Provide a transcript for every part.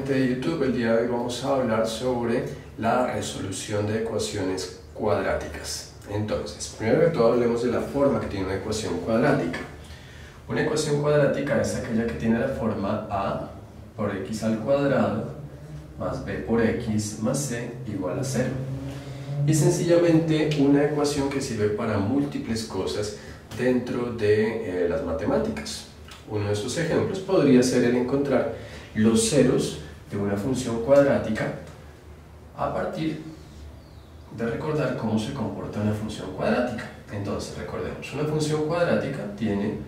gente de YouTube. El día de hoy vamos a hablar sobre la resolución de ecuaciones cuadráticas. Entonces, primero que todo hablemos de la forma que tiene una ecuación cuadrática. Una ecuación cuadrática es aquella que tiene la forma a por x al cuadrado más b por x más c igual a 0. Y sencillamente una ecuación que sirve para múltiples cosas dentro de las matemáticas. Uno de estos ejemplos podría ser el encontrar los ceros de una función cuadrática a partir de recordar cómo se comporta una función cuadrática. Entonces, recordemos, una función cuadrática tiene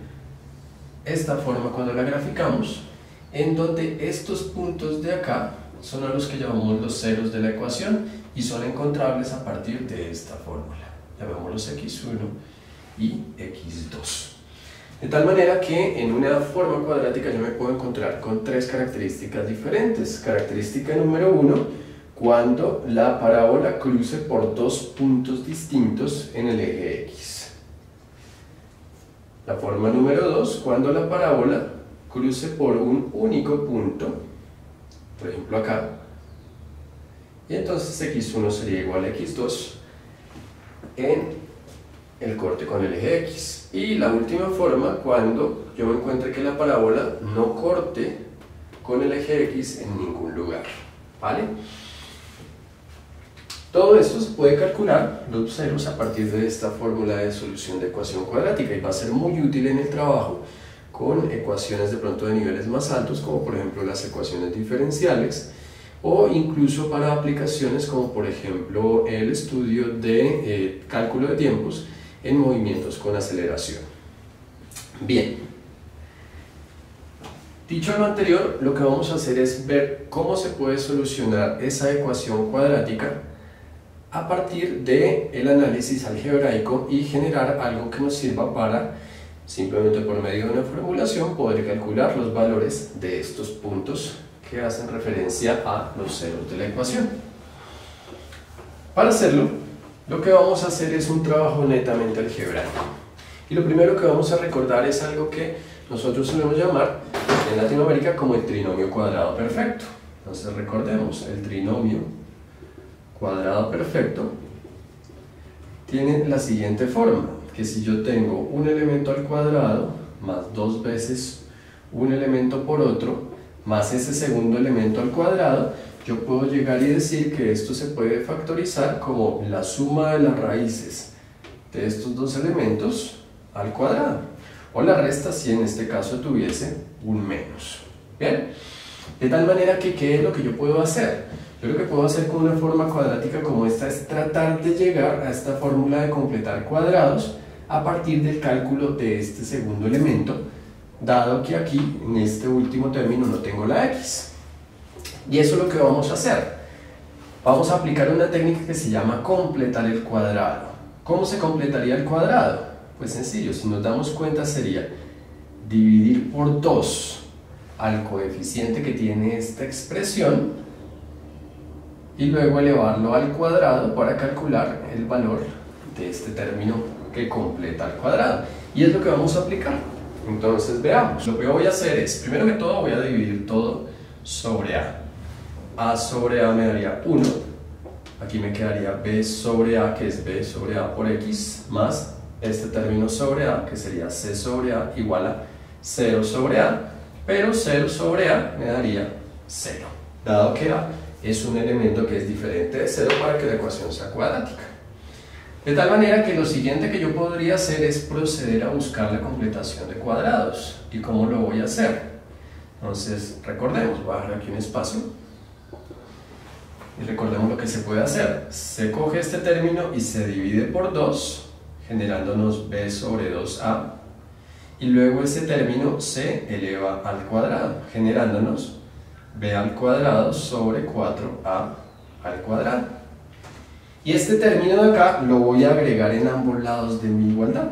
esta forma cuando la graficamos, en donde estos puntos de acá son a los que llamamos los ceros de la ecuación y son encontrables a partir de esta fórmula. Llamémoslos x1 y x2. De tal manera que en una forma cuadrática yo me puedo encontrar con tres características diferentes. Característica número 1, cuando la parábola cruce por dos puntos distintos en el eje x. La forma número 2, cuando la parábola cruce por un único punto, por ejemplo acá, y entonces x1 sería igual a x2 en el corte con el eje x. Y la última forma, cuando yo me encuentre que la parábola no corte con el eje x en ningún lugar, ¿vale? Todo esto se puede calcular los ceros a partir de esta fórmula de solución de ecuación cuadrática y va a ser muy útil en el trabajo con ecuaciones de pronto de niveles más altos, como por ejemplo las ecuaciones diferenciales, o incluso para aplicaciones como por ejemplo el estudio de cálculo de tiempos en movimientos con aceleración. Bien, dicho lo anterior, lo que vamos a hacer es ver cómo se puede solucionar esa ecuación cuadrática a partir del análisis algebraico y generar algo que nos sirva para, simplemente por medio de una formulación, poder calcular los valores de estos puntos que hacen referencia a los ceros de la ecuación. Para hacerlo, lo que vamos a hacer es un trabajo netamente algebraico. Y lo primero que vamos a recordar es algo que nosotros solemos llamar en Latinoamérica como el trinomio cuadrado perfecto. Entonces recordemos, el trinomio cuadrado perfecto tiene la siguiente forma, que si yo tengo un elemento al cuadrado más dos veces un elemento por otro más ese segundo elemento al cuadrado, yo puedo llegar y decir que esto se puede factorizar como la suma de las raíces de estos dos elementos al cuadrado, o la resta si en este caso tuviese un menos. ¿Bien? De tal manera que, ¿qué es lo que yo puedo hacer? Yo lo que puedo hacer con una forma cuadrática como esta es tratar de llegar a esta fórmula de completar cuadrados a partir del cálculo de este segundo elemento, dado que aquí en este último término no tengo la x. Y eso es lo que vamos a hacer. Vamos a aplicar una técnica que se llama completar el cuadrado. ¿Cómo se completaría el cuadrado? Pues sencillo, si nos damos cuenta sería dividir por 2 al coeficiente que tiene esta expresión y luego elevarlo al cuadrado para calcular el valor de este término que completa el cuadrado. Y es lo que vamos a aplicar. Entonces veamos. Lo que voy a hacer es, primero que todo voy a dividir todo sobre a. A sobre a me daría 1, aquí me quedaría b sobre a, que es b sobre a por x, más este término sobre a, que sería c sobre a, igual a 0 sobre a, pero 0 sobre a me daría 0, dado que a es un elemento que es diferente de 0 para que la ecuación sea cuadrática. De tal manera que lo siguiente que yo podría hacer es proceder a buscar la completación de cuadrados. ¿Y cómo lo voy a hacer? Entonces, recordemos, voy a dejar aquí un espacio. Y recordemos lo que se puede hacer. Se coge este término y se divide por 2, generándonos b sobre 2a. Y luego ese término se eleva al cuadrado, generándonos b al cuadrado sobre 4a al cuadrado. Y este término de acá lo voy a agregar en ambos lados de mi igualdad.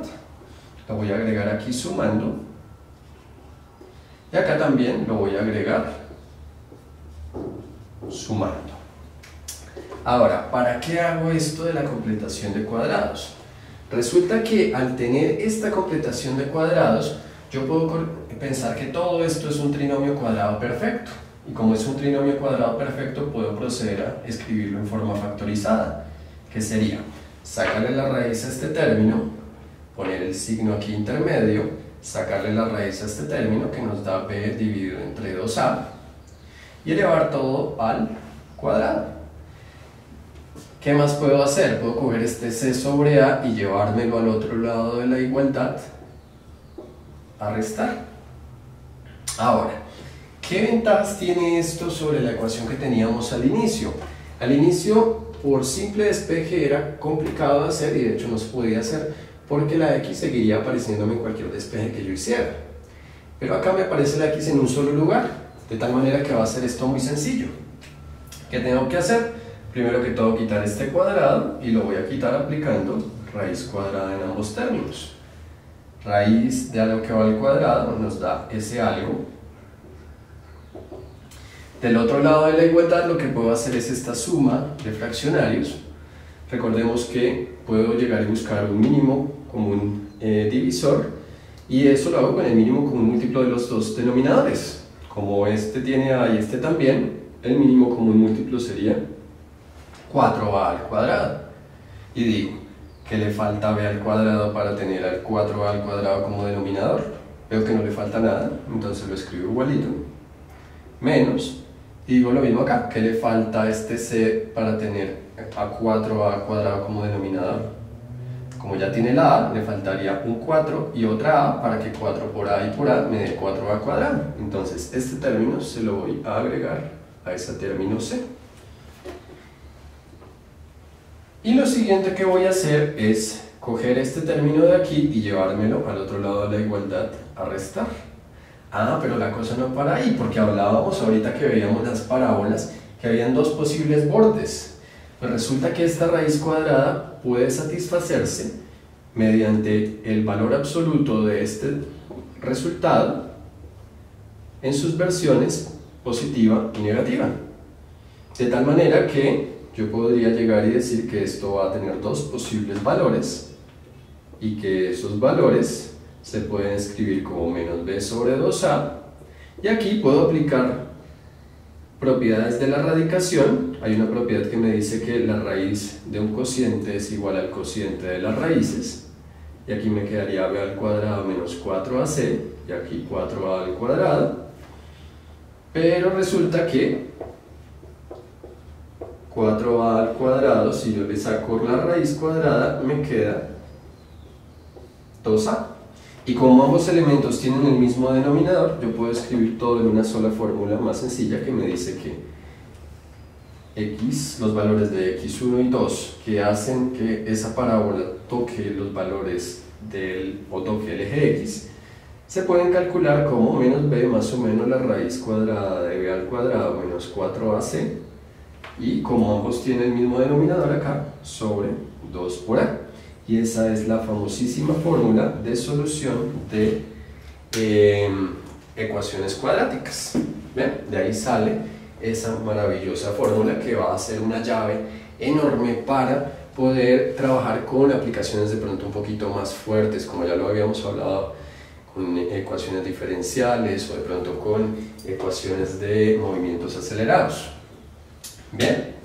Lo voy a agregar aquí sumando. Y acá también lo voy a agregar sumando. Ahora, ¿para qué hago esto de la completación de cuadrados? Resulta que al tener esta completación de cuadrados, yo puedo pensar que todo esto es un trinomio cuadrado perfecto. y como es un trinomio cuadrado perfecto, puedo proceder a escribirlo en forma factorizada, que sería sacarle la raíz a este término, poner el signo aquí intermedio, sacarle la raíz a este término que nos da b dividido entre 2a y elevar todo al cuadrado. ¿Qué más puedo hacer? Puedo coger este c sobre a y llevármelo al otro lado de la igualdad a restar. Ahora, ¿qué ventajas tiene esto sobre la ecuación que teníamos al inicio? Al inicio, por simple despeje era complicado de hacer y de hecho no se podía hacer porque la x seguiría apareciéndome en cualquier despeje que yo hiciera. Pero acá me aparece la x en un solo lugar, de tal manera que va a ser esto muy sencillo. ¿Qué tengo que hacer? Primero que todo quitar este cuadrado y lo voy a quitar aplicando raíz cuadrada en ambos términos. Raíz de algo que va al cuadrado nos da ese algo. Del otro lado de la igualdad lo que puedo hacer es esta suma de fraccionarios. Recordemos que puedo llegar a buscar un mínimo común divisor y eso lo hago con el mínimo común múltiplo de los dos denominadores. Como este tiene a y este también, el mínimo común múltiplo sería 4a al cuadrado. Y digo, ¿qué le falta a b al cuadrado para tener al 4a al cuadrado como denominador? Veo que no le falta nada, entonces lo escribo igualito. Menos, y digo lo mismo acá, ¿qué le falta a este c para tener a 4a al cuadrado como denominador? Como ya tiene la a, le faltaría un 4 y otra a para que 4 por a y por a me dé 4a al cuadrado. Entonces este término se lo voy a agregar a ese término c. Y lo siguiente que voy a hacer es coger este término de aquí y llevármelo al otro lado de la igualdad a restar. Ah, pero la cosa no para ahí, porque hablábamos ahorita que veíamos las parábolas que habían dos posibles bordes. Pues resulta que esta raíz cuadrada puede satisfacerse mediante el valor absoluto de este resultado en sus versiones positiva y negativa. De tal manera que yo podría llegar y decir que esto va a tener dos posibles valores y que esos valores se pueden escribir como menos b sobre 2a y aquí puedo aplicar propiedades de la radicación. Hay una propiedad que me dice que la raíz de un cociente es igual al cociente de las raíces y aquí me quedaría b al cuadrado menos 4ac y aquí 4a al cuadrado, pero resulta que 4a al cuadrado, si yo le saco la raíz cuadrada, me queda 2a. Y como ambos elementos tienen el mismo denominador, yo puedo escribir todo en una sola fórmula más sencilla que me dice que x, los valores de x1 y 2 que hacen que esa parábola toque los valores o toque el eje x, se pueden calcular como menos b más o menos la raíz cuadrada de b al cuadrado menos 4ac y como ambos tienen el mismo denominador acá, sobre 2 por a. Y esa es la famosísima fórmula de solución de ecuaciones cuadráticas. ¿Ven? De ahí sale esa maravillosa fórmula que va a ser una llave enorme para poder trabajar con aplicaciones de pronto un poquito más fuertes, como ya lo habíamos hablado, con ecuaciones diferenciales o de pronto con ecuaciones de movimientos acelerados. Bien.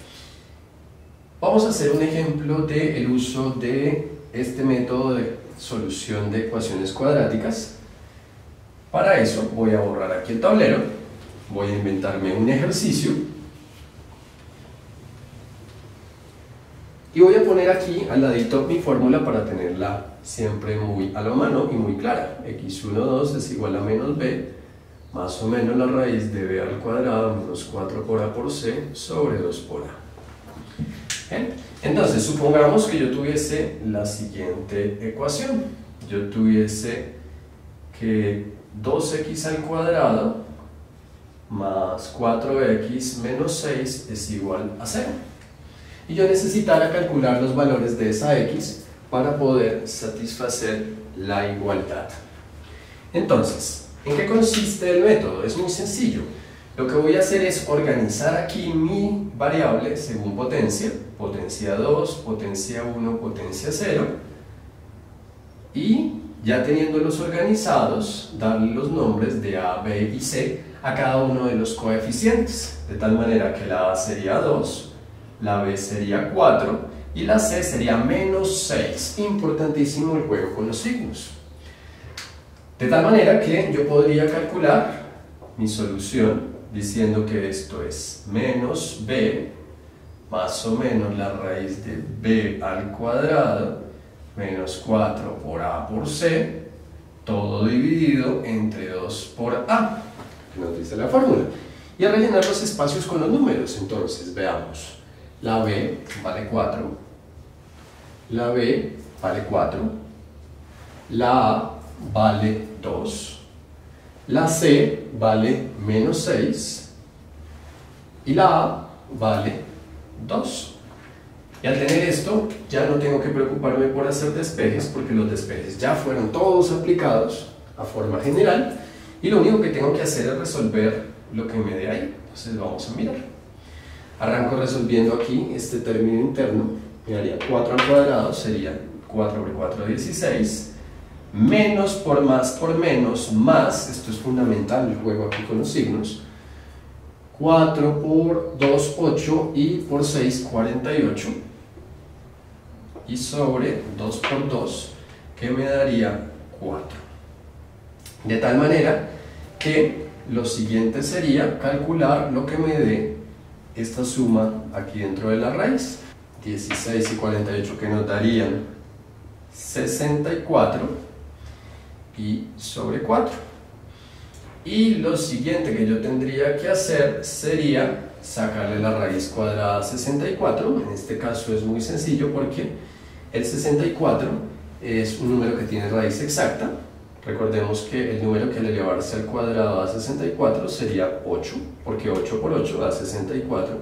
Vamos a hacer un ejemplo del uso de este método de solución de ecuaciones cuadráticas. Para eso voy a borrar aquí el tablero, voy a inventarme un ejercicio y voy a poner aquí al ladito mi fórmula para tenerla siempre muy a la mano y muy clara. x1,2 es igual a menos b más o menos la raíz de b al cuadrado menos 4 por a por c sobre 2 por a. Entonces, supongamos que yo tuviese la siguiente ecuación. Yo tuviese que 2x al cuadrado más 4x menos 6 es igual a 0. Y yo necesitara calcular los valores de esa x para poder satisfacer la igualdad. Entonces, ¿en qué consiste el método? Es muy sencillo. Lo que voy a hacer es organizar aquí mi variable según potencia, potencia 2, potencia 1, potencia 0, y ya teniéndolos organizados, darle los nombres de A, B y C a cada uno de los coeficientes, de tal manera que la A sería 2, la B sería 4 y la C sería menos 6. Importantísimo el juego con los signos. De tal manera que yo podría calcular mi solución diciendo que esto es menos B más o menos la raíz de B al cuadrado menos 4 por A por C, todo dividido entre 2 por A, que nos dice la fórmula. Y a rellenar los espacios con los números. Entonces, veamos. La B vale 4, la B vale 4, la A vale 2, la C vale menos 6 y la A vale 2. Y al tener esto, ya no tengo que preocuparme por hacer despejes, porque los despejes ya fueron todos aplicados a forma general, y lo único que tengo que hacer es resolver lo que me dé ahí. Entonces vamos a mirar. Arranco resolviendo aquí este término interno, me daría 4 al cuadrado, sería 4 por 4, 16, menos por menos, más, esto es fundamental el juego aquí con los signos, 4 por 2, 8, y por 6, 48, y sobre 2 por 2, que me daría 4. De tal manera que lo siguiente sería calcular lo que me dé esta suma aquí dentro de la raíz. 16 y 48 que nos darían 64 y sobre 4. Y lo siguiente que yo tendría que hacer sería sacarle la raíz cuadrada a 64. En este caso es muy sencillo porque el 64 es un número que tiene raíz exacta. Recordemos que el número que al elevarse al cuadrado a 64 sería 8, porque 8 por 8 da 64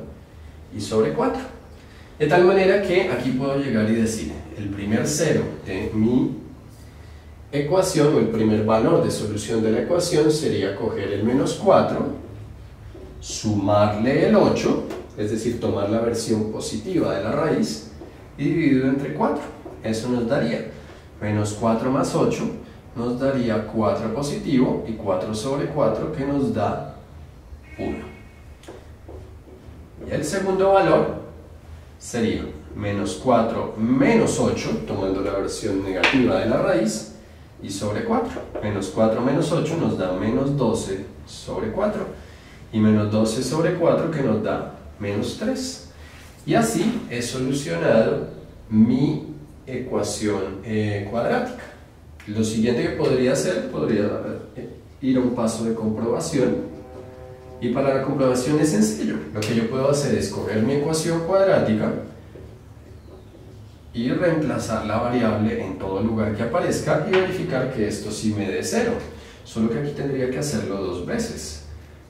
y sobre 4. De tal manera que aquí puedo llegar y decir, el primer cero de mi ecuación, o el primer valor de solución de la ecuación, sería coger el menos 4, sumarle el 8, es decir, tomar la versión positiva de la raíz, y dividido entre 4. Eso nos daría menos 4 más 8, nos daría 4 positivo, y 4 sobre 4, que nos da 1. Y el segundo valor sería menos 4 menos 8, tomando la versión negativa de la raíz, y sobre 4. Menos 4 menos 8 nos da menos 12 sobre 4, y menos 12 sobre 4, que nos da menos 3. Y así he solucionado mi ecuación cuadrática. Lo siguiente que podría hacer, podría ir a un paso de comprobación, y para la comprobación es sencillo. Lo que yo puedo hacer es coger mi ecuación cuadrática y reemplazar la variable en todo lugar que aparezca y verificar que esto sí me dé 0. Solo que aquí tendría que hacerlo 2 veces.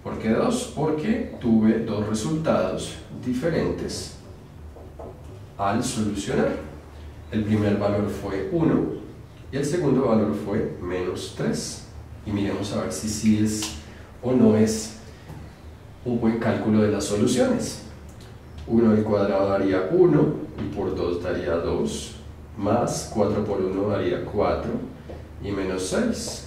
¿Por qué 2? Porque tuve 2 resultados diferentes al solucionar. El primer valor fue 1 y el segundo valor fue menos 3. Y miremos a ver si sí es o no es un buen cálculo de las soluciones. 1 al cuadrado daría 1, y por 2 daría 2, más 4 por 1 daría 4, y menos 6.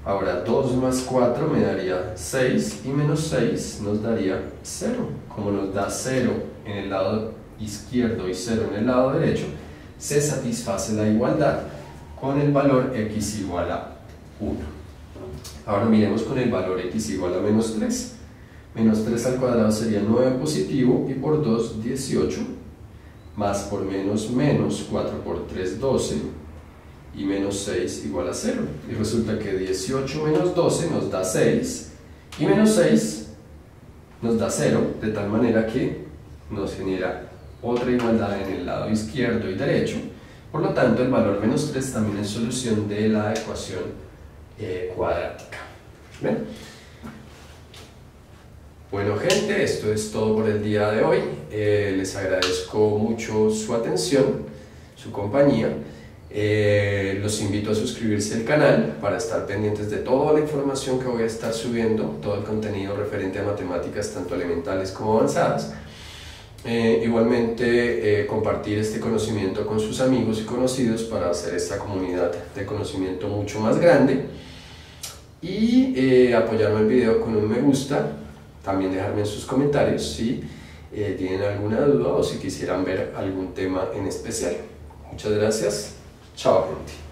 Ahora 2 más 4 me daría 6, y menos 6 nos daría 0. Como nos da 0 en el lado izquierdo y 0 en el lado derecho, se satisface la igualdad con el valor x igual a 1. Ahora miremos con el valor x igual a menos 3. Menos 3 al cuadrado sería 9 positivo, y por 2, 18, más por menos menos, 4 por 3, 12, y menos 6 igual a 0. Y resulta que 18 menos 12 nos da 6, y menos 6 nos da 0, de tal manera que nos genera otra igualdad en el lado izquierdo y derecho. Por lo tanto, el valor menos 3 también es solución de la ecuación cuadrática. ¿Ven? Bueno, gente, esto es todo por el día de hoy. Les agradezco mucho su atención, su compañía. Los invito a suscribirse al canal para estar pendientes de toda la información que voy a estar subiendo, todo el contenido referente a matemáticas tanto elementales como avanzadas. Igualmente compartir este conocimiento con sus amigos y conocidos para hacer esta comunidad de conocimiento mucho más grande, y apoyarme el video con un me gusta, también dejarme en sus comentarios si tienen alguna duda o si quisieran ver algún tema en especial. Muchas gracias, chao gente.